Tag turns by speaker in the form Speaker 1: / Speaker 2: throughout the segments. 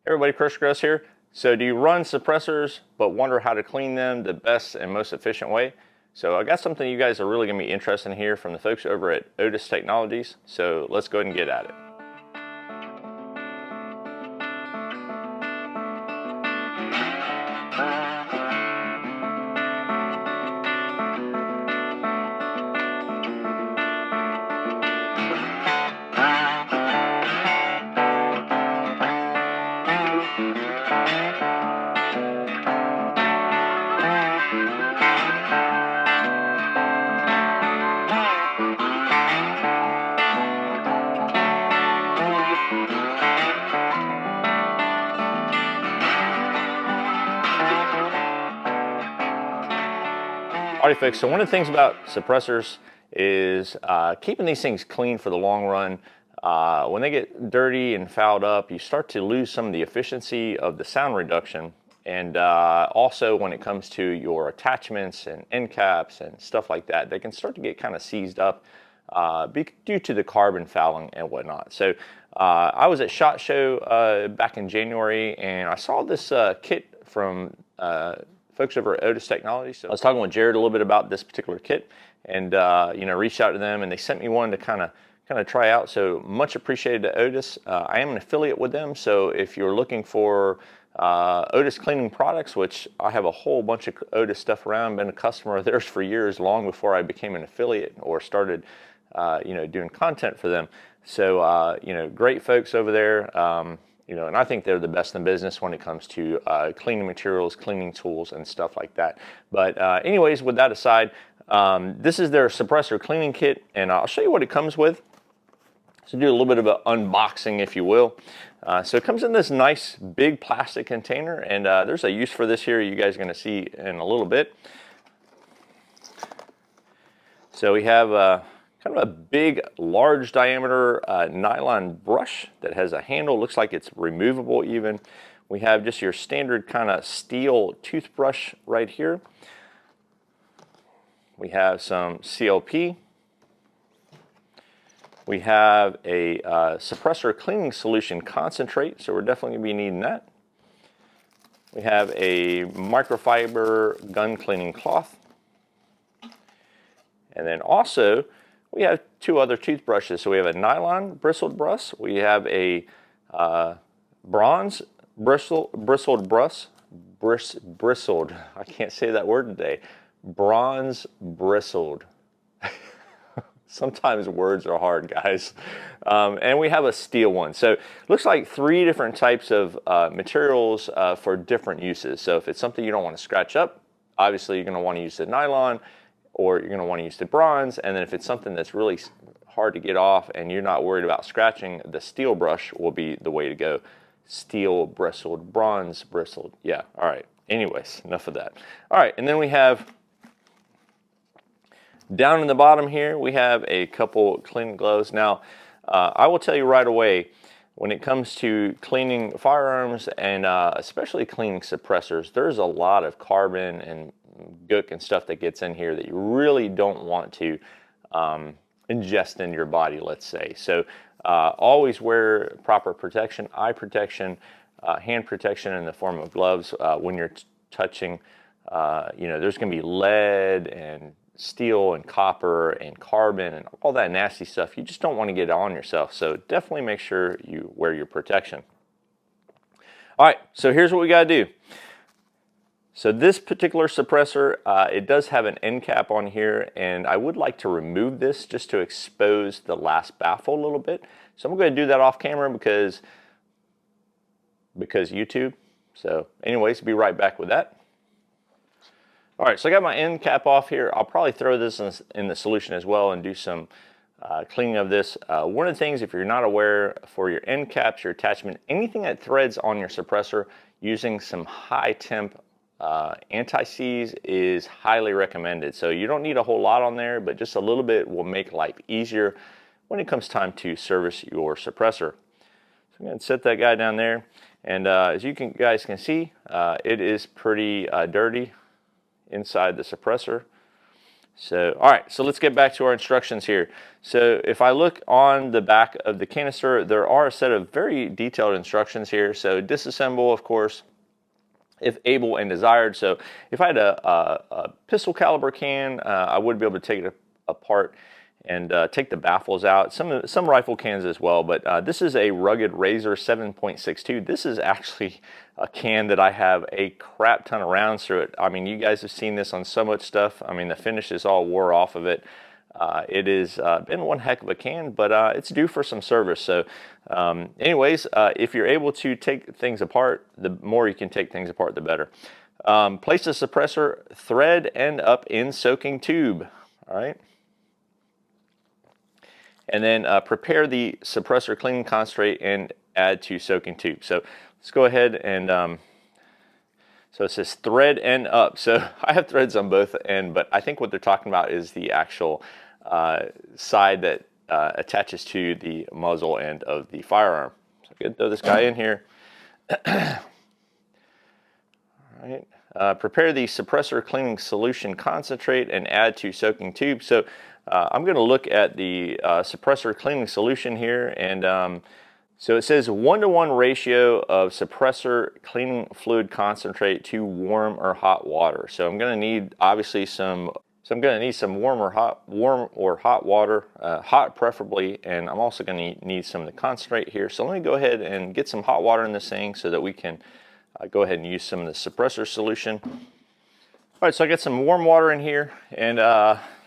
Speaker 1: Everybody, Grest here. So do you run suppressors but wonder how to clean them the best and most efficient way? So I got something you guys are really going to be interested in here from the folks over at OTIS Technologies. So let's go ahead and get at it. Alright folks, so one of the things about suppressors is keeping these things clean for the long run. When they get dirty and fouled up, you start to lose some of the efficiency of the sound reduction. And also when it comes to your attachments and end caps and stuff like that, they can start to get kind of seized up due to the carbon fouling and whatnot. So I was at SHOT Show back in January, and I saw this kit from folks over at OTIS Technologies. So I was talking with Jared a little bit about this particular kit, and reached out to them, and they sent me one to kind of try out. So much appreciated to OTIS. I am an affiliate with them, so if you're looking for OTIS cleaning products, which I have a whole bunch of OTIS stuff around, been a customer of theirs for years, long before I became an affiliate or started doing content for them. So great folks over there. And I think they're the best in business when it comes to cleaning materials, cleaning tools, and stuff like that. But anyways, with that aside, this is their suppressor cleaning kit, and I'll show you what it comes with. So do a little bit of an unboxing, if you will. So it comes in this nice big plastic container, and there's a use for this here you guys are going to see in a little bit. So we have kind of a big, large diameter nylon brush that has a handle. Looks like it's removable even. We have just your standard kind of steel toothbrush right here. We have some CLP. We have a suppressor cleaning solution concentrate, so we're definitely going to be needing that. We have a microfiber gun cleaning cloth. And then also, we have two other toothbrushes. So we have a nylon bristled brush. We have a bronze bristled brush. Bristled. I can't say that word today. Bronze bristled. Sometimes words are hard, guys. And we have a steel one. So it looks like three different types of materials for different uses. So if it's something you don't want to scratch up, obviously you're going to want to use the nylon, or you're going to want to use the bronze. And then if it's something that's really hard to get off and you're not worried about scratching, the steel brush will be the way to go. Steel bristled, bronze bristled. Yeah, all right. Anyways, enough of that. All right, and then we have, down in the bottom here, we have a couple cleaning gloves. Now, I will tell you right away, when it comes to cleaning firearms and especially cleaning suppressors, there's a lot of carbon and gook and stuff that gets in here that you really don't want to ingest in your body, let's say. So always wear proper protection, eye protection, hand protection in the form of gloves when you're touching. There's going to be lead and steel and copper and carbon and all that nasty stuff. You just don't want to get on yourself. So definitely make sure you wear your protection. All right, so here's what we got to do. So this particular suppressor, it does have an end cap on here, and I would like to remove this just to expose the last baffle a little bit. So I'm going to do that off camera because YouTube. So anyways, be right back with that. All right, so I got my end cap off here. I'll probably throw this in the solution as well and do some cleaning of this. One of the things, if you're not aware, for your end caps, your attachment, anything that threads on your suppressor, using some high temp anti-seize is highly recommended. So you don't need a whole lot on there, but just a little bit will make life easier when it comes time to service your suppressor. So I'm going to set that guy down there, and as you guys can see, it is pretty dirty inside the suppressor. So, all right, so let's get back to our instructions here. So if I look on the back of the canister, there are a set of very detailed instructions here. So disassemble, of course, if able and desired. So if I had a pistol caliber can, I would be able to take it apart and take the baffles out. Some rifle cans as well, but this is a Rugged Razor 7.62. This is actually a can that I have a crap ton of rounds through it. I mean, you guys have seen this on so much stuff. I mean, the finish is all wore off of it. It has been one heck of a can, but it's due for some service. So anyways, if you're able to take things apart, the more you can take things apart, the better. Place the suppressor thread end up in soaking tube. All right. And then prepare the suppressor cleaning concentrate and add to soaking tube. So let's go ahead and so it says thread end up. So I have threads on both end, but I think what they're talking about is the actual side that attaches to the muzzle end of the firearm. So I'm going to throw this guy in here. All right. Prepare the suppressor cleaning solution concentrate and add to soaking tube. So I'm going to look at the suppressor cleaning solution here, and so it says 1-to-1 ratio of suppressor cleaning fluid concentrate to warm or hot water. So I'm going to need obviously some warm or hot water, hot preferably, and I'm also going to need some of the concentrate here. So let me go ahead and get some hot water in this thing so that we can go ahead and use some of the suppressor solution. All right, so I got some warm water in here, and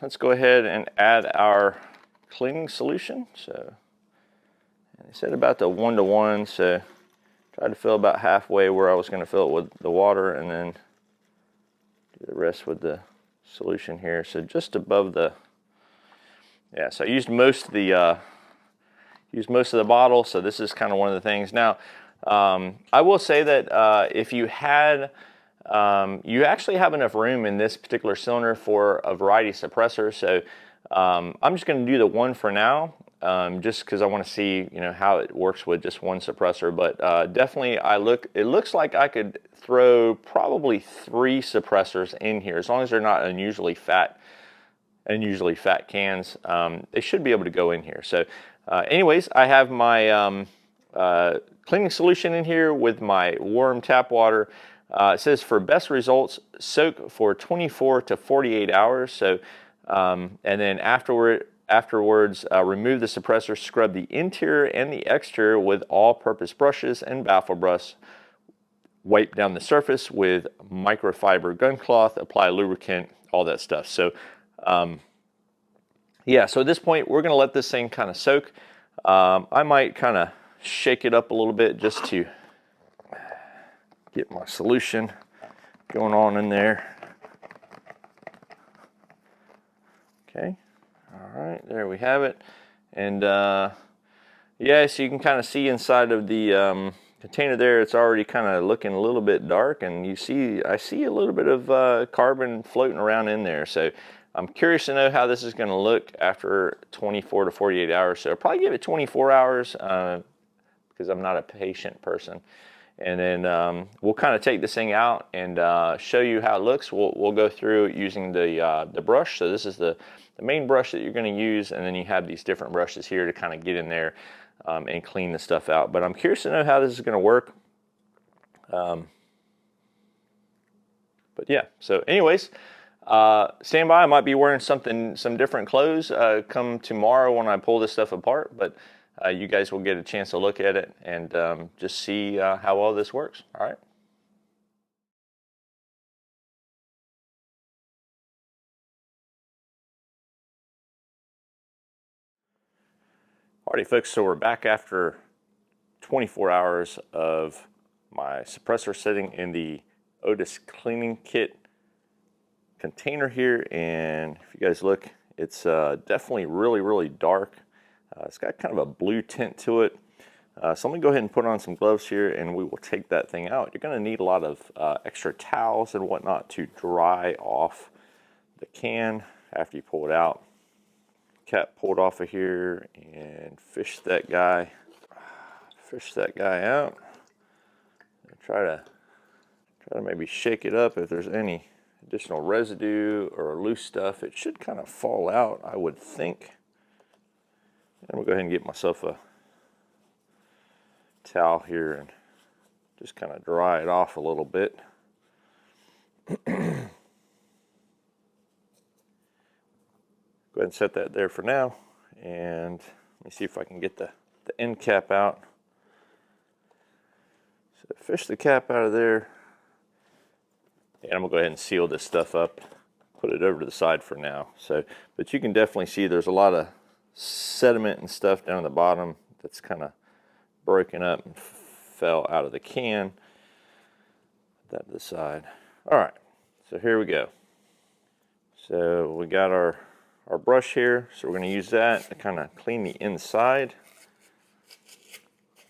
Speaker 1: let's go ahead and add our cleaning solution. So they said about the 1-to-1, so tried to fill about halfway where I was going to fill it with the water, and then do the rest with the solution here. So just above the, yeah. So I used most of the bottle. So this is kind of one of the things. Now, I will say that if you had you actually have enough room in this particular cylinder for a variety of suppressors. So I'm just going to do the one for now, just because I want to see, you know, how it works with just one suppressor. But definitely, it looks like I could throw probably 3 suppressors in here, as long as they're not unusually fat cans. They should be able to go in here. So anyways, I have my cleaning solution in here with my warm tap water. It says for best results, soak for 24 to 48 hours. So, and then afterwards, remove the suppressor, scrub the interior and the exterior with all-purpose brushes and baffle brush. Wipe down the surface with microfiber gun cloth, apply lubricant, all that stuff. So, yeah, so at this point, we're going to let this thing kind of soak. I might kind of shake it up a little bit just to get my solution going on in there. Okay, all right, there we have it. And yeah, so you can kind of see inside of the container there, it's already kind of looking a little bit dark, and I see a little bit of carbon floating around in there. So I'm curious to know how this is going to look after 24 to 48 hours. So I'll probably give it 24 hours because I'm not a patient person. And then we'll kind of take this thing out and show you how it looks. We'll go through using the brush. So this is the main brush that you're going to use, and then you have these different brushes here to kind of get in there and clean the stuff out. But I'm curious to know how this is going to work. But yeah, so anyways, stand by. I might be wearing some different clothes come tomorrow when I pull this stuff apart, but you guys will get a chance to look at it and just see how well this works. All right. Alrighty, folks, so we're back after 24 hours of my suppressor sitting in the OTIS cleaning kit container here, and if you guys look, it's definitely really dark. It's got kind of a blue tint to it. So let me go ahead and put on some gloves here, and we will take that thing out. You're going to need a lot of extra towels and whatnot to dry off the can after you pull it out. Cap pulled off of here, and fish that guy out. And try to maybe shake it up if there's any additional residue or loose stuff, it should kind of fall out, I would think. And we'll go ahead and get myself a towel here and just kind of dry it off a little bit. Go ahead and set that there for now, and let me see if I can get the end cap out. So fish the cap out of there, and I'm gonna go ahead and seal this stuff up, put it over to the side for now. So, but you can definitely see there's a lot of sediment and stuff down at the bottom that's kind of broken up and fell out of the can. Put that to the side. All right, so here we go. So we got our brush here, so we're going to use that to kind of clean the inside.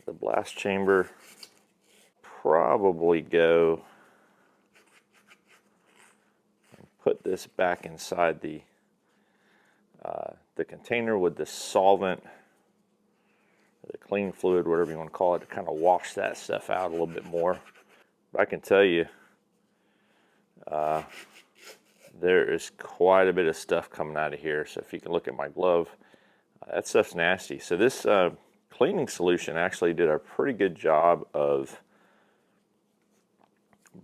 Speaker 1: The blast chamber, probably go and put this back inside the container with the solvent, the clean fluid, whatever you want to call it, to kind of wash that stuff out a little bit more. But I can tell you, there is quite a bit of stuff coming out of here. So if you can look at my glove, that stuff's nasty. So this cleaning solution actually did a pretty good job of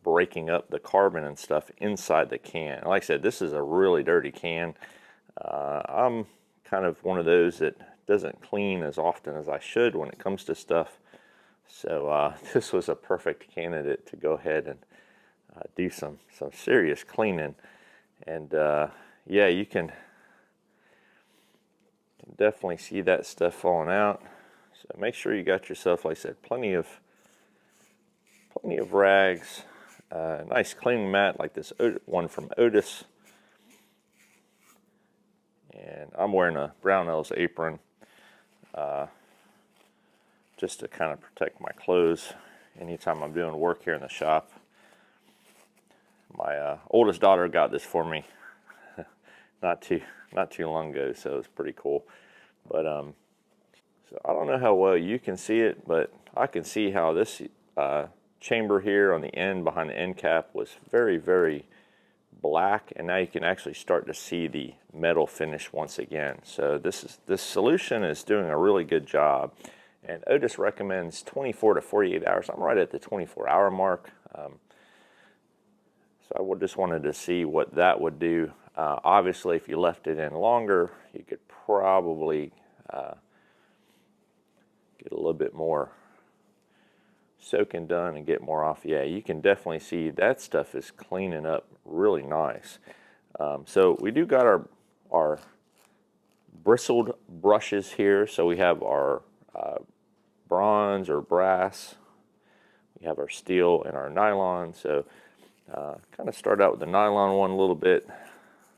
Speaker 1: breaking up the carbon and stuff inside the can. Like I said, this is a really dirty can. I'm kind of one of those that doesn't clean as often as I should when it comes to stuff. So this was a perfect candidate to go ahead and do some serious cleaning. And yeah, you can definitely see that stuff falling out. So make sure you got yourself, like I said, plenty of rags, nice cleaning mat like this one from OTIS. And I'm wearing a Brownells apron just to kind of protect my clothes anytime I'm doing work here in the shop. My oldest daughter got this for me not too long ago, so it's pretty cool. But so I don't know how well you can see it, but I can see how this chamber here on the end behind the end cap was very, very black, and now you can actually start to see the metal finish once again. So this solution is doing a really good job, and OTIS recommends 24 to 48 hours. I'm right at the 24-hour mark. So I just wanted to see what that would do. Obviously, if you left it in longer, you could probably get a little bit more soaking done and get more off. Yeah, you can definitely see that stuff is cleaning up really nice. So we do got our bristled brushes here. So we have our bronze or brass, we have our steel and our nylon. So kind of start out with the nylon one a little bit,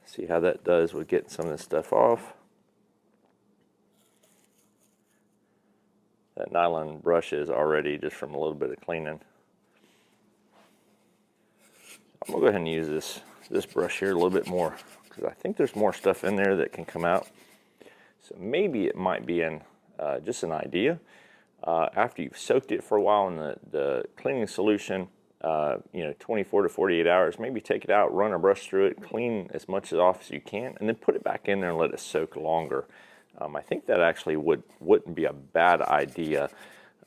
Speaker 1: see how that does with getting some of this stuff off. That nylon brush is already just from a little bit of cleaning. I'm gonna go ahead and use this brush here a little bit more, because I think there's more stuff in there that can come out. So maybe it might be just an idea. After you've soaked it for a while in the cleaning solution, 24 to 48 hours, maybe take it out, run a brush through it, clean as much off as you can, and then put it back in there and let it soak longer. I think that actually wouldn't be a bad idea,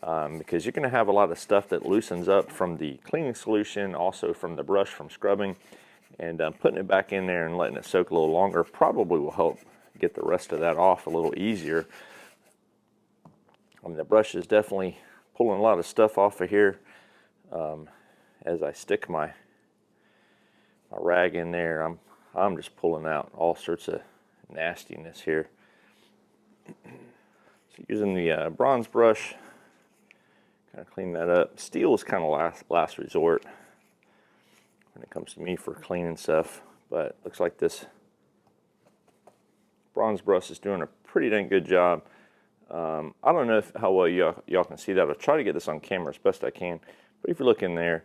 Speaker 1: because you're going to have a lot of stuff that loosens up from the cleaning solution, also from the brush from scrubbing, and putting it back in there and letting it soak a little longer probably will help get the rest of that off a little easier. I mean, the brush is definitely pulling a lot of stuff off of here. As I stick my rag in there, I'm just pulling out all sorts of nastiness here. So using the bronze brush, kind of clean that up. Steel is kind of last resort when it comes to me for cleaning stuff, but looks like this bronze brush is doing a pretty dang good job. I don't know how well y'all can see that. I'll try to get this on camera as best I can, but if you look in there,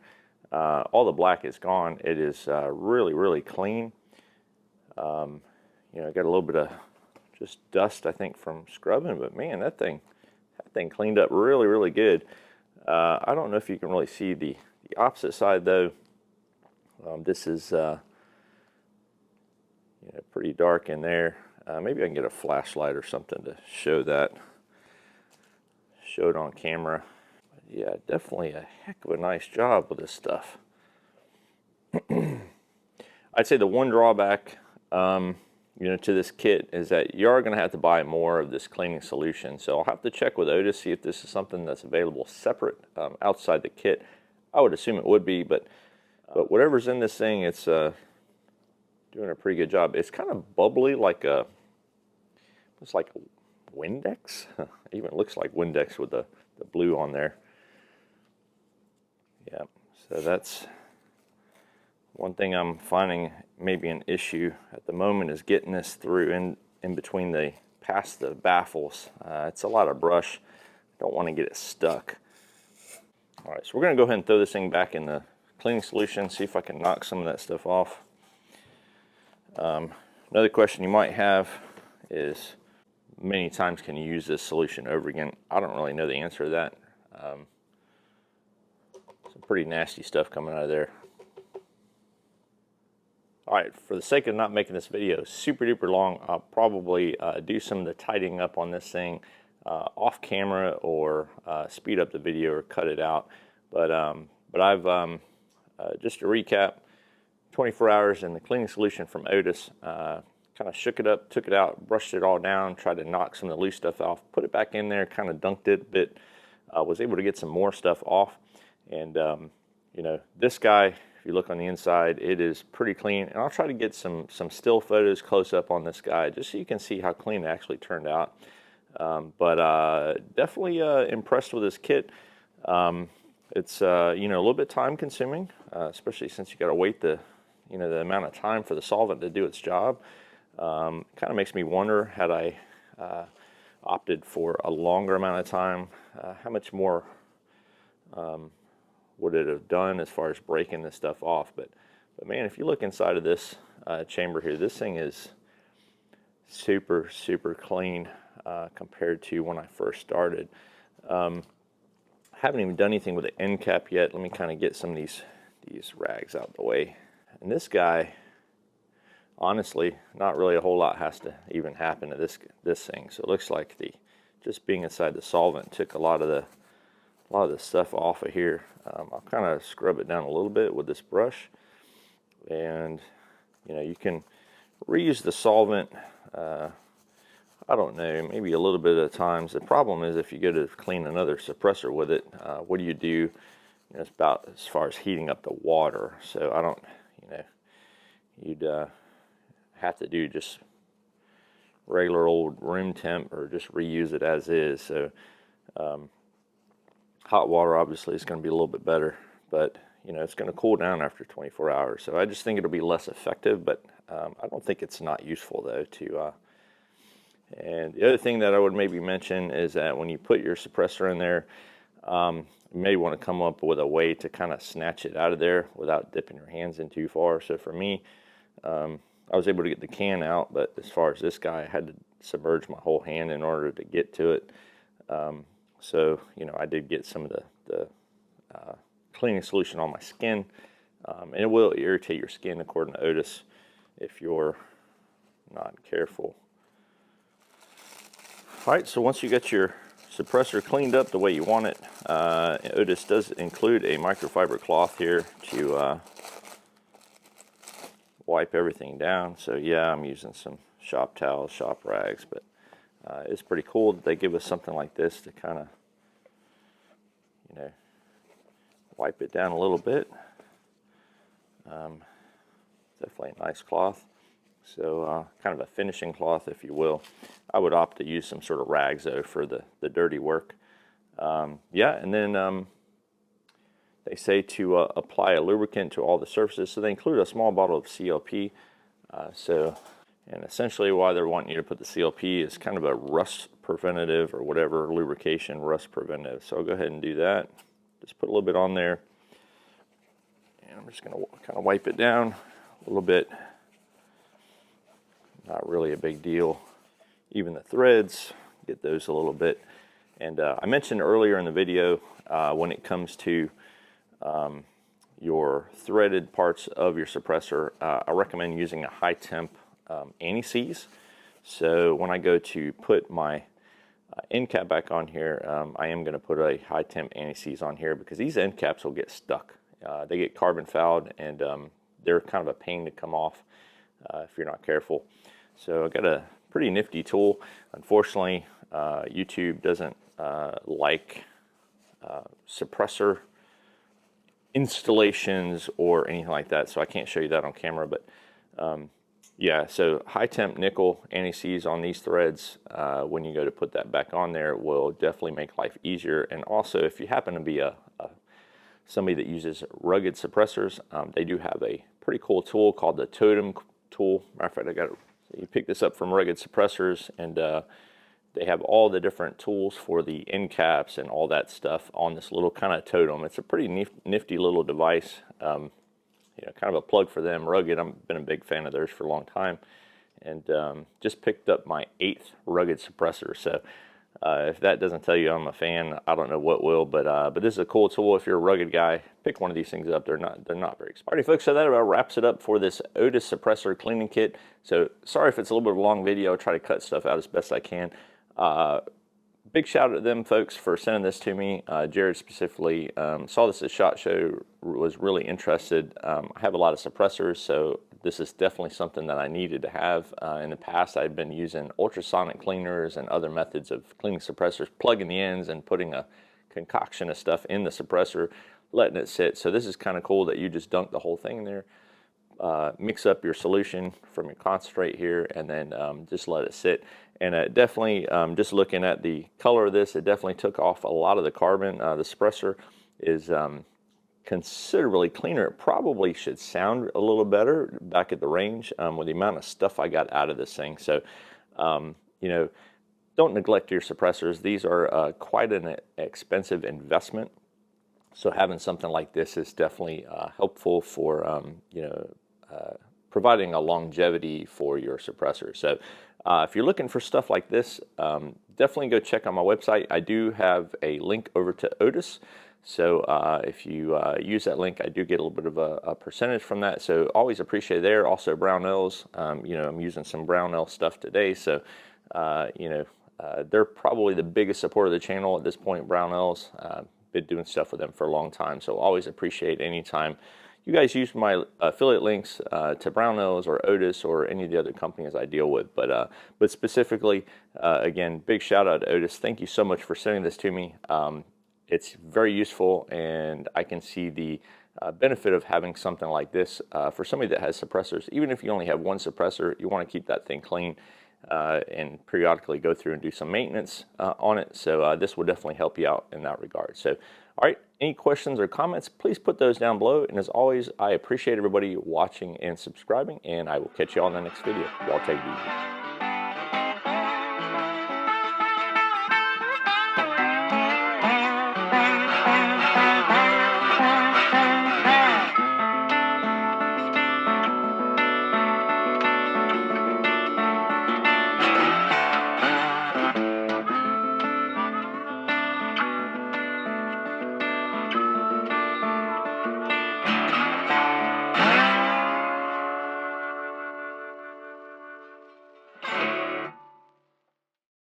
Speaker 1: all the black is gone. It is really, really clean. Got a little bit of just dust, I think, from scrubbing, but man, that thing cleaned up really, really good. I don't know if you can really see the opposite side though. This is pretty dark in there. Maybe I can get a flashlight or something to show that. Show it on camera. But yeah, definitely a heck of a nice job with this stuff. I'd say the one drawback, to this kit is that you are going to have to buy more of this cleaning solution. So I'll have to check with OTIS, see if this is something that's available separate outside the kit. I would assume it would be, but whatever's in this thing, it's doing a pretty good job. It's kind of bubbly, it's like a Windex. It even looks like Windex with the blue on there. Yeah, so that's one thing I'm finding maybe an issue at the moment is getting this through in between past the baffles. It's a lot of brush. Don't want to get it stuck. All right, so we're going to go ahead and throw this thing back in the cleaning solution, see if I can knock some of that stuff off. Another question you might have is, many times can you use this solution over again? I don't really know the answer to that. Some pretty nasty stuff coming out of there. All right, for the sake of not making this video super duper long, I'll probably do some of the tidying up on this thing off camera, or speed up the video or cut it out. But I've just to recap, 24 hours in the cleaning solution from OTIS. Kind of shook it up, took it out, brushed it all down, tried to knock some of the loose stuff off, put it back in there, kind of dunked it a bit, was able to get some more stuff off. And this guy, if you look on the inside, it is pretty clean. And I'll try to get some still photos close up on this guy, just so you can see how clean it actually turned out. Definitely impressed with this kit. It's a little bit time consuming, especially since you got to wait the amount of time for the solvent to do its job. Kind of makes me wonder, had I opted for a longer amount of time, how much more would it have done as far as breaking this stuff off. But man, if you look inside of this chamber here, this thing is super clean compared to when I first started. Haven't even done anything with the end cap yet. Let me kind of get some of these rags out of the way. And this guy, honestly, not really a whole lot has to even happen to this thing. So it looks like just being inside the solvent took a lot of the stuff off of here. I'll kind of scrub it down a little bit with this brush, and you can reuse the solvent. I don't know, maybe a little bit at times. The problem is if you go to clean another suppressor with it, what do? It's about as far as heating up the water. So I don't, you'd have to do just regular old room temp, or just reuse it as is. So hot water obviously is going to be a little bit better, but it's going to cool down after 24 hours. So I just think it'll be less effective, but I don't think it's not useful though to. And the other thing that I would maybe mention is that when you put your suppressor in there, you may want to come up with a way to kind of snatch it out of there without dipping your hands in too far. So for me, I was able to get the can out, but as far as this guy, I had to submerge my whole hand in order to get to it. So I did get some of the cleaning solution on my skin, and it will irritate your skin according to OTIS if you're not careful. All right, so once you get your suppressor cleaned up the way you want it, OTIS does include a microfiber cloth here to wipe everything down. So yeah, I'm using some shop towels, shop rags, but it's pretty cool that they give us something like this to kind of, wipe it down a little bit. Definitely a nice cloth. So kind of a finishing cloth, if you will. I would opt to use some sort of rags though for the dirty work. Yeah, and then they say to apply a lubricant to all the surfaces. So they include a small bottle of CLP. And essentially why they're wanting you to put the CLP is kind of a rust preventative, or whatever, lubrication rust preventative. So I'll go ahead and do that. Just put a little bit on there. And I'm just going to kind of wipe it down a little bit. Not really a big deal. Even the threads, get those a little bit. And I mentioned earlier in the video, when it comes to your threaded parts of your suppressor, I recommend using a high temp anti-seize. So when I go to put my end cap back on here, I am going to put a high temp anti-seize on here because these end caps will get stuck. They get carbon fouled, and they're kind of a pain to come off if you're not careful. So I got a pretty nifty tool. Unfortunately, YouTube doesn't like suppressor installations or anything like that, so I can't show you that on camera. But yeah, so high temp nickel anti-seize on these threads, when you go to put that back on there, will definitely make life easier. And also, if you happen to be somebody that uses rugged suppressors, they do have a pretty cool tool called the Totem tool. Matter of fact, you pick this up from Rugged Suppressors, and they have all the different tools for the end caps and all that stuff on this little kind of totem. It's a pretty nifty little device. You know, kind of a plug for them. Rugged, I've been a big fan of theirs for a long time, and just picked up my 8th Rugged suppressor. So if that doesn't tell you I'm a fan, I don't know what will. But this is a cool tool. If you're a rugged guy, pick one of these things up. They're not very expensive. Alrighty, folks. So that about wraps it up for this OTIS suppressor cleaning kit. So sorry if it's a little bit of a long video. I'll try to cut stuff out as best I can. Big shout out to them folks for sending this to me. Jared specifically saw this at SHOT Show, was really interested. I have a lot of suppressors, so this is definitely something that I needed to have. In the past, I'd been using ultrasonic cleaners and other methods of cleaning suppressors, plugging the ends and putting a concoction of stuff in the suppressor, letting it sit. So this is kind of cool that you just dunk the whole thing in there. Mix up your solution from your concentrate here, and then just let it sit. And it definitely, just looking at the color of this, it definitely took off a lot of the carbon. The suppressor is considerably cleaner. It probably should sound a little better back at the range with the amount of stuff I got out of this thing. So, you know, don't neglect your suppressors. These are quite an expensive investment. So having something like this is definitely helpful for, you know, providing a longevity for your suppressor. So if you're looking for stuff like this, definitely go check out my website. I do have a link over to OTIS. So if you use that link, I do get a little bit of a percentage from that. So always appreciate it there. Also Brownells, you know, I'm using some Brownell stuff today. So, you know, they're probably the biggest supporter of the channel at this point, Brownells. Been doing stuff with them for a long time. So always appreciate any time you guys use my affiliate links to Brownells or OTIS or any of the other companies I deal with. But specifically, again, big shout out to OTIS. Thank you so much for sending this to me. It's very useful, and I can see the benefit of having something like this for somebody that has suppressors. Even if you only have one suppressor, you want to keep that thing clean and periodically go through and do some maintenance on it. So this will definitely help you out in that regard. So, all right, any questions or comments, please put those down below. And as always, I appreciate everybody watching and subscribing, and I will catch you all in the next video. Y'all take it easy.